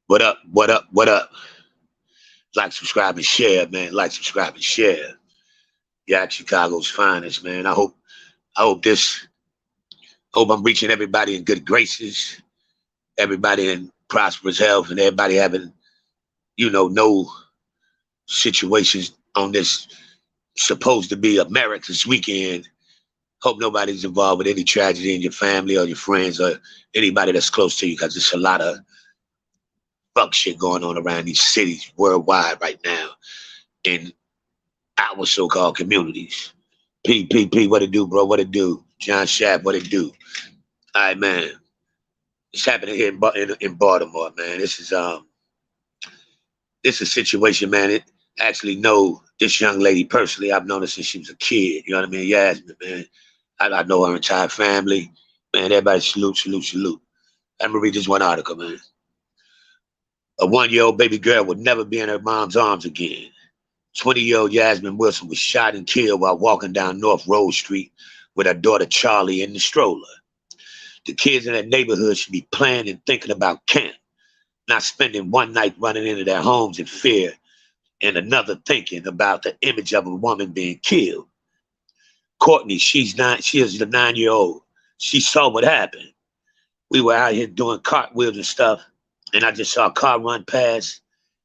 What up? What up? What up? Like, subscribe, and share, man. Like, subscribe, and share. Yeah, Chicago's finest, man. I hope this. Hope I'm reaching everybody in good graces. Everybody in prosperous health, and everybody having, no situations on this supposed to be America's weekend. Hope nobody's involved with any tragedy in your family or your friends or anybody that's close to you, because there's a lot of fuck shit going on around these cities worldwide right now in our so-called communities. PPP, what it do, bro? What it do? John Shapp, what it do? All right, man. It's happening here in Baltimore, man. This is a situation, man. It actually know this young lady personally. I've known her since she was a kid. You know what I mean? Yasmin, man. I know her entire family. Man, everybody salute, salute, salute. I'm gonna read this one article, man. A 1-year-old baby girl would never be in her mom's arms again. 20-year-old Yasmin Wilson was shot and killed while walking down North Road Street with her daughter Charlie in the stroller. The kids in that neighborhood should be playing and thinking about camp, not spending one night running into their homes in fear and another thinking about the image of a woman being killed. Courtney, she is the 9-year-old. She saw what happened. We were out here doing cartwheels and stuff, and I just saw a car run past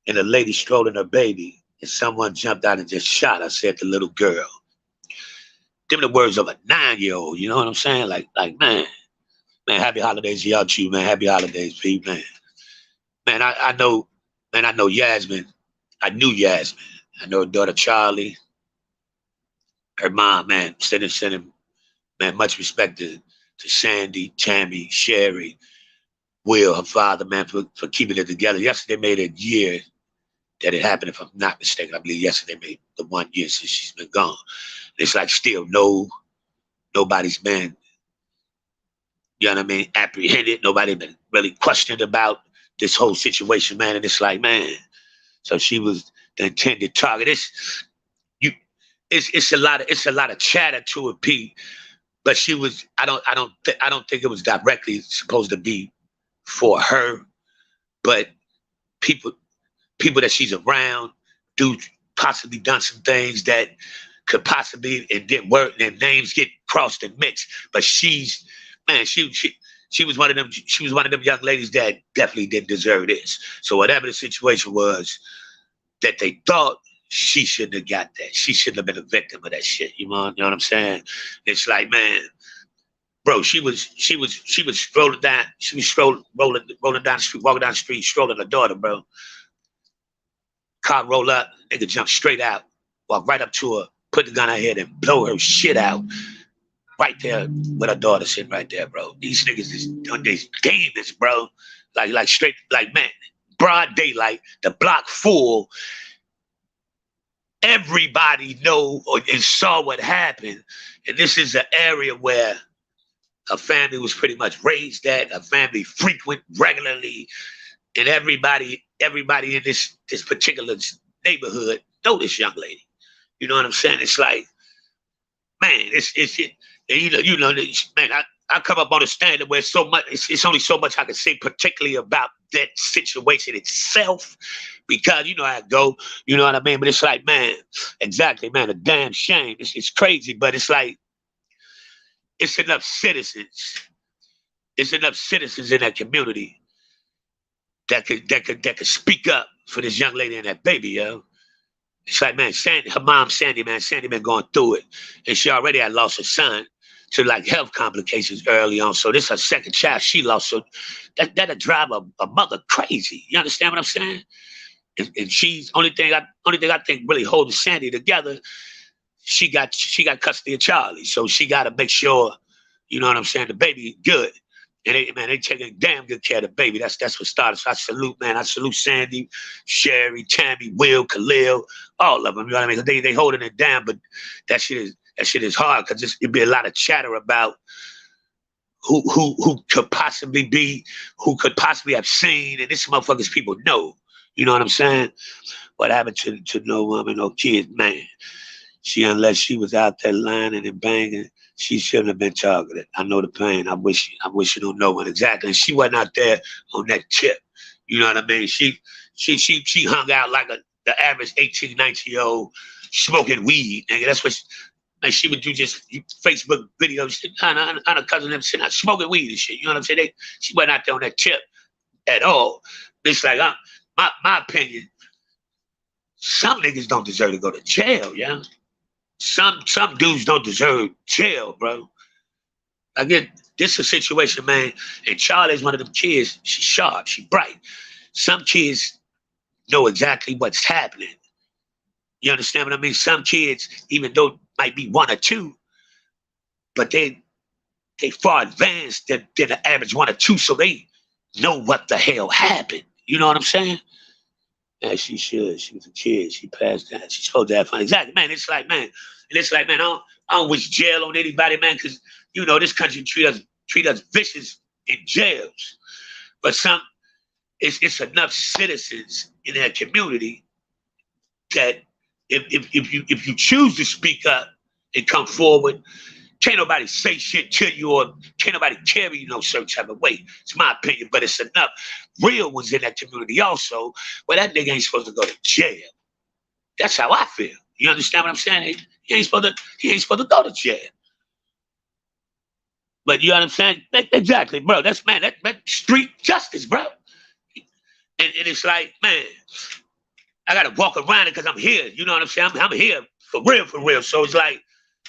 and a lady strolling her baby, and someone jumped out and just shot her, said the little girl. Them the words of a 9-year-old, you know what I'm saying? Man, happy holidays to y'all too, man. Happy holidays, Pete, man. Man, I know Yasmin. I knew Yasmin. I know her daughter Charlie, her mom, man. Sending, man, much respect to Sandy, Tammy, Sherry, Will, her father, man, for keeping it together. Yesterday made a year that it happened, if I'm not mistaken. I believe yesterday made the 1 year since she's been gone. It's like still nobody's been, you know what I mean, apprehended. Nobody been really questioned about this whole situation, man. And it's like, man, so she was the intended target. You, it's a lot of chatter to it, Pete. But she was. I don't think it was directly supposed to be for her. But people people that she's around do possibly done some things that could possibly it didn't work. Their names get crossed and mixed. But she's man, she was one of them. She was one of them young ladies that definitely didn't deserve this. So whatever the situation was that they thought, she shouldn't have got that. She shouldn't have been a victim of that shit. You know what I'm saying? It's like, man, bro, she was strolling down. She was rolling down the street, walking down the street, strolling her daughter, bro. Car roll up, nigga jump straight out, walk right up to her, put the gun on her head and blow her shit out. Right there with her daughter sitting right there, bro. These niggas is doing these demons, bro. Like straight, like man, broad daylight, the block full. Everybody know and saw what happened. And this is an area where a family was pretty much raised at, a family frequent regularly, and everybody in this particular neighborhood know this young lady. You know what I'm saying? It's like, man, it's it. Man, I come up on a standard where so much. It's only so much I can say, particularly about that situation itself, because you know how it go. You know what I mean? But it's like, man, exactly, man, a damn shame. It's crazy, but it's like it's enough citizens. It's enough citizens in that community that could speak up for this young lady and that baby, yo. It's like, man, her mom, Sandy, man, Sandy been going through it. And she already had lost her son to like health complications early on. So this is her second child she lost. So that'll drive a mother crazy. You understand what I'm saying? And she's only thing I think really holding Sandy together, she got custody of Charlie. So she gotta make sure, you know what I'm saying, the baby good. And they taking damn good care of the baby. That's what started. So I salute, man. I salute Sandy, Sherry, Tammy, Will, Khalil, all of them. You know what I mean? They holding it down, but that shit is hard because it'd be a lot of chatter about who could possibly be, who could possibly have seen, and this motherfuckers people know. You know what I'm saying? What happened to no woman, no kids, man? Unless she was out there lining and banging, she shouldn't have been targeted. I know the pain. I wish you don't know what exactly. And she wasn't out there on that tip. You know what I mean? She hung out like the average 18, 19-year-old smoking weed. Nigga, that's what she would do, just Facebook videos. On her cousin them sitting out smoking weed and shit. You know what I'm saying? She wasn't out there on that tip at all. It's like, my opinion, some niggas don't deserve to go to jail, yeah. Some dudes don't deserve jail, bro. Again, this is a situation, man. And Charlie's one of them kids. She's sharp, she's bright. Some kids know exactly what's happening. You understand what I mean? Some kids, even though it might be one or two, but they far advanced than the average one or two, so they know what the hell happened. You know what I'm saying? Yeah, she should. She was a kid. She passed that. She's supposed to have fun. Exactly, man. It's like, man. And it's like, man, I don't wish jail on anybody, man, because, you know, this country treat us vicious in jails. But it's enough citizens in that community that if you choose to speak up and come forward, can't nobody say shit to you or can't nobody carry you no certain type of way. It's my opinion, but it's enough real ones in that community also where that nigga ain't supposed to go to jail. That's how I feel. You understand what I'm saying? He ain't supposed to go to jail. But you know what I'm saying? Exactly, bro. That's, man, that street justice, bro. And it's like, man, I gotta walk around it because I'm here. You know what I'm saying? I'm here for real. So it's like,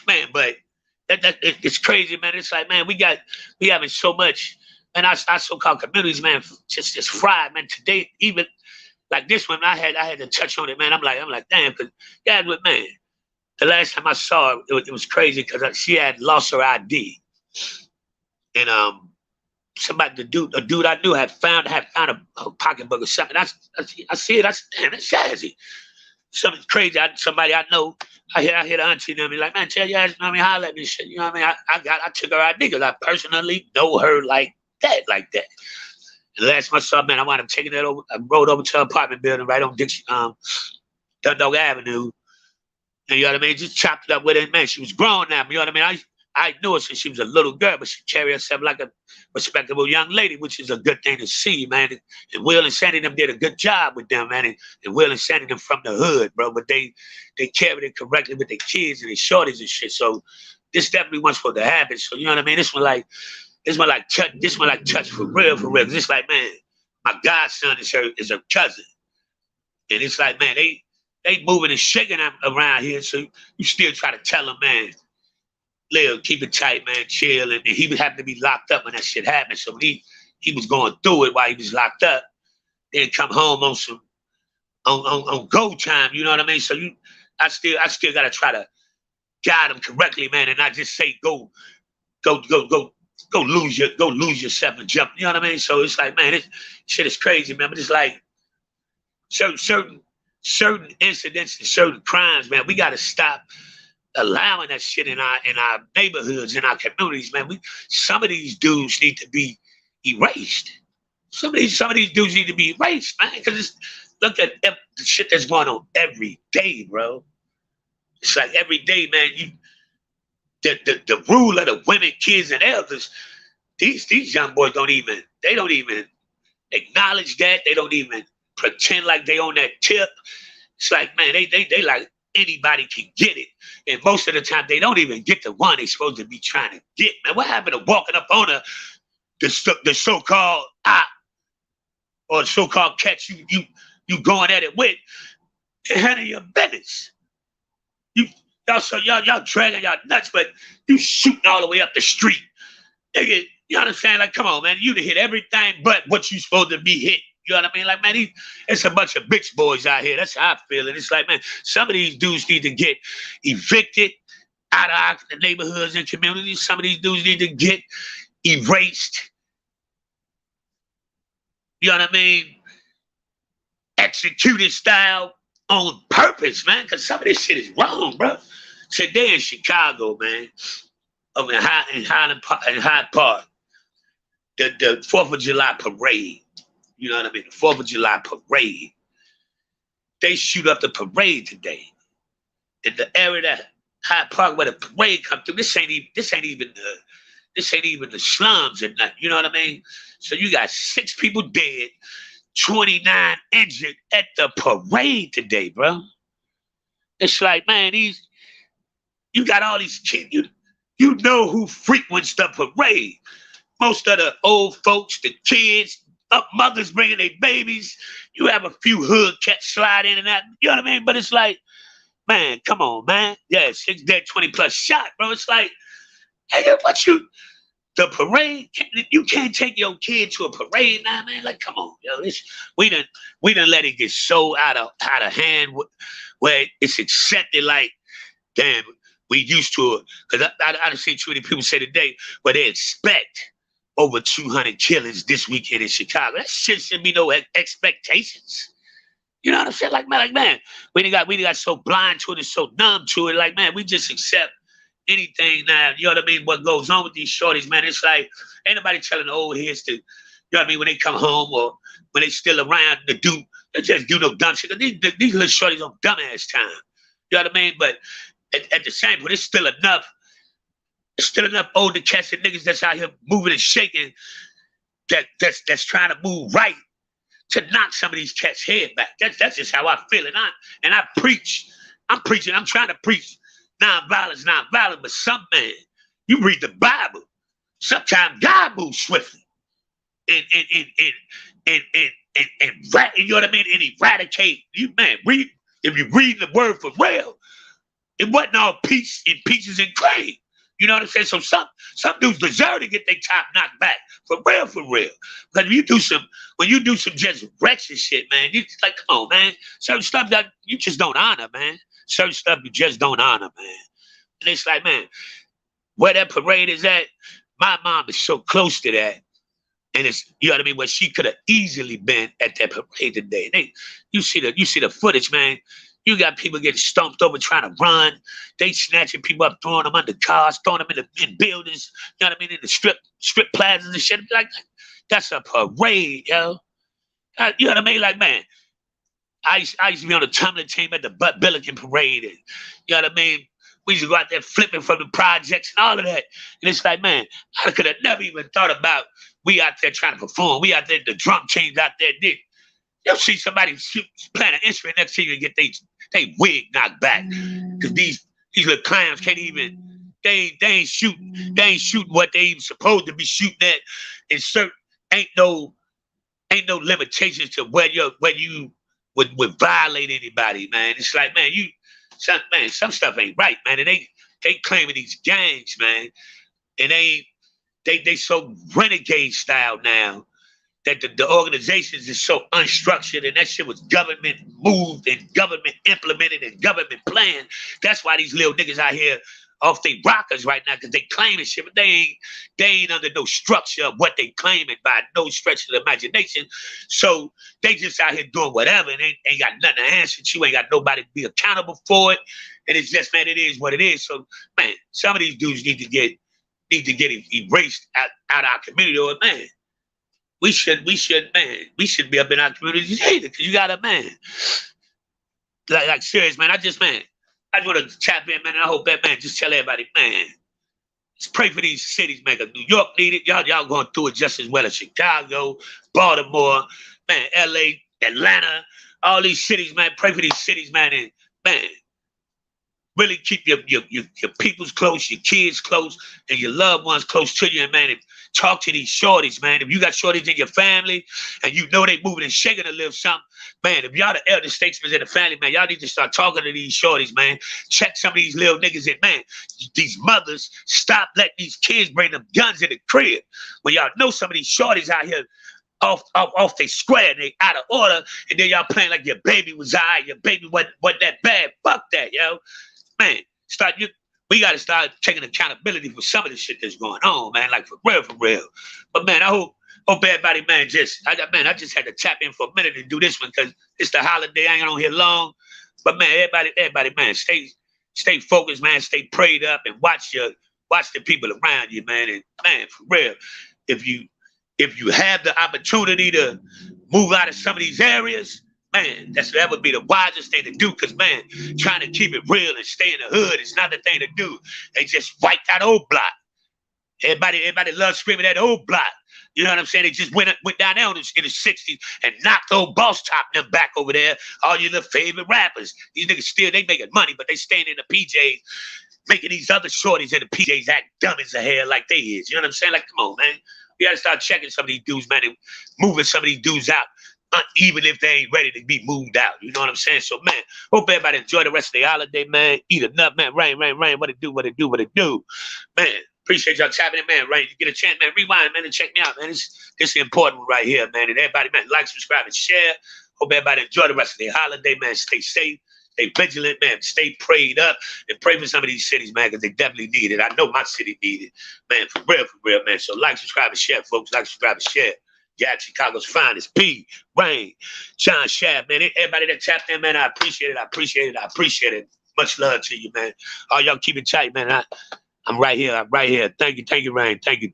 man, but it's crazy, man. It's like, man, we having so much, and our so-called communities, man, just fried, man. Today, even like this one, I had to touch on it, man. I'm like, damn, because yeah, but man, the last time I saw her, it was crazy because she had lost her ID, and somebody, a dude I knew had found a pocketbook or something. I see it. Damn, it's Yazzy. Something crazy. Somebody I know. I hear the auntie and be like, man, tell Yazzy, you know what I mean, holler at me, shit. You know what I mean? I took her ID because I personally know her like that. And last time I saw, man, I wound up taking that over. I rode over to her apartment building right on Dundalk Avenue. And you know what I mean? Just chopped it up with it. Man, she was grown now. You know what I mean? I knew her since she was a little girl, but she carried herself like a respectable young lady, which is a good thing to see, man. And Will and Sandy them did a good job with them, man. And Will and Sandy them from the hood, bro. But they carried it correctly with their kids and their shorties and shit. So this definitely wasn't supposed to happen. So you know what I mean? This one like touch for real. Cause it's like, man, my godson is her cousin, and it's like, man, they moving and shaking around here. So you still try to tell them, man, live, keep it tight, man, chill. And he would have to be locked up when that shit happened. So he was going through it while he was locked up. Then come home on some on go time. You know what I mean? So I still gotta try to guide him correctly, man, and not just say go lose yourself and jump. You know what I mean? So it's like, man, this shit is crazy, man. But it's like certain incidents and certain crimes, man. We gotta stop allowing that shit in our neighborhoods, in our communities, man. Some of these dudes need to be erased. Some of these dudes need to be erased, man. Because look at the shit that's going on every day, bro. It's like every day, man. The rule of the women, kids, and elders. These young boys don't even acknowledge that. They don't even pretend like they on that tip. It's like, man, they like anybody can get it. And most of the time, they don't even get the one they're supposed to be trying to get. Man, what happened to walking up on the so-called op or the so-called catch you going at it with and handle your business? Y'all dragging y'all nuts, but you shooting all the way up the street. Nigga, you understand? Like, come on, man. You done hit everything but what you supposed to be hit. You know what I mean? Like, man, it's a bunch of bitch boys out here. That's how I feel. And it's like, man, some of these dudes need to get evicted out of our neighborhoods and communities. Some of these dudes need to get erased. You know what I mean? Executed style on purpose, man, because some of this shit is wrong, bro. Today in Chicago, man, over in Hyde Park, the 4th of July parade. You know what I mean? The 4th of July parade. They shoot up the parade today. In the area that Hyde Park where the parade come through, this ain't even the slums and nothing. You know what I mean? So you got 6 people dead, 29 injured at the parade today, bro. It's like, man, you got all these kids. You know who frequents the parade. Most of the old folks, the kids, up mothers bringing their babies. You have a few hood cats slide in and out. You know what I mean? But it's like, man, come on, man. Yeah, 6 dead, 20 plus shot, bro. It's like, hey, what the parade? You can't take your kid to a parade now, man. Like, come on, yo. We done let it get so out of hand where it's accepted. Like, damn, we used to it. Because I done seen too many people say today, where they expect over 200 killings this weekend in Chicago. That shit should be no expectations. You know what I'm saying? Like, man, we done got so blind to it and so numb to it. Like, man, we just accept anything now. You know what I mean? What goes on with these shorties, man? It's like, ain't nobody telling the old heads to, you know what I mean, when they come home or when they still around to do, they just do no dumb shit. These little shorties on dumbass time. You know what I mean? But at the same point, it's still enough older cats and niggas that's out here moving and shaking that's trying to move right to knock some of these cats' head back. That's just how I feel. And I preach. I'm trying to preach nonviolence, but some man, you read the Bible. Sometimes God moves swiftly and you know what I mean, and eradicate you, man. If you read the word for real, it wasn't all peace and peaches and cream. You know what I'm saying? So some dudes deserve to get their top knocked back. For real. Because when you do some just wretched shit, man, you like, come on, man. Certain stuff that you just don't honor, man. Certain stuff you just don't honor, man. And it's like, man, where that parade is at, my mom is so close to that. And it's, you know what I mean, where she could have easily been at that parade today. You see the footage, man. You got people getting stomped over trying to run. They snatching people up, throwing them under cars, throwing them in buildings. You know what I mean? In the strip plazas and shit. Like, that's a parade, yo. You know what I mean? Like, man, I used to be on the tumbling team at the Billiken parade. And, you know what I mean? We used to go out there flipping from the projects and all of that. And it's like, man, I could have never even thought about we out there trying to perform. We out there, the drum teams out there. You'll see somebody playing an instrument next to you and get they wig knocked back. Because these little clowns can't even, they ain't shooting what they even supposed to be shooting at. And certain ain't no limitations to where you would violate anybody, man. It's like, man, some stuff ain't right, man. And they claiming these gangs, man. And they so renegade style now that the organizations is so unstructured, and that shit was government moved and government implemented and government planned. That's why these little niggas out here off they rockers right now, because they claiming shit, but they ain't under no structure of what they claiming by no stretch of the imagination. So they just out here doing whatever and ain't got nothing to answer to, ain't got nobody to be accountable for it. And it's just, man, it is what it is. So, man, some of these dudes need to get erased out our community, or man. We should be up in our communities either, because you got a man. Like serious, man. I just want to tap in, man. And I hope that, man, just tell everybody, man, just pray for these cities, man. Because New York need it. Y'all going through it just as well as Chicago, Baltimore, man, LA, Atlanta, all these cities, man. Pray for these cities, man. And man, really keep your peoples close, your kids close, and your loved ones close to you, and man. Talk to these shorties, man. If you got shorties in your family and you know they moving and shaking a little something, man, if y'all the elder statesmen in the family, man, y'all need to start talking to these shorties, man. Check some of these little niggas in, man. These mothers, stop letting these kids bring them guns in the crib. When y'all know some of these shorties out here off they square and they out of order, and then y'all playing like your baby was all right, your baby wasn't that bad. Fuck that, yo. Man, we got to start taking accountability for some of the shit that's going on, man. Like for real. But man, I hope everybody, man, I just had to tap in for a minute and do this one because it's the holiday. I ain't on here long. But man, everybody, man, stay focused, man. Stay prayed up and watch the people around you, man. And man, for real, if you have the opportunity to move out of some of these areas, man, that would be the wisest thing to do, because, man, trying to keep it real and stay in the hood is not the thing to do. They just wiped that old block. Everybody loves screaming that old block. You know what I'm saying? They just went down there in the 60s and knocked old Boss Top and them back over there. All your little favorite rappers. These niggas still, they making money, but they staying in the PJs, making these other shorties in the PJs act dumb as a hell like they is. You know what I'm saying? Like, come on, man. We gotta start checking some of these dudes, man, and moving some of these dudes out, even if they ain't ready to be moved out. You know what I'm saying? So, man, hope everybody enjoy the rest of the holiday, man. Eat a nut, man. Rain, rain, rain. What it do, what it do, what it do. Man, appreciate y'all tapping in, man. Rain, you get a chance, man. Rewind, man, and check me out, man. This is important one right here, man. And everybody, man, like, subscribe, and share. Hope everybody enjoy the rest of the holiday, man. Stay safe. Stay vigilant, man. Stay prayed up and pray for some of these cities, man, because they definitely need it. I know my city need it, man, for real, man. So like, subscribe, and share, folks. Like, subscribe, and share. Yeah, Chicago's finest. P, Rain, John Shaft, man. Everybody that tapped in, man, I appreciate it. I appreciate it. I appreciate it. Much love to you, man. All y'all keep it tight, man. I'm right here. I'm right here. Thank you, Rain. Thank you.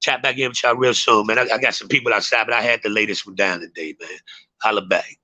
Tap back in with y'all real soon, man. I got some people outside, but I had to lay this one down today, man. Holla back.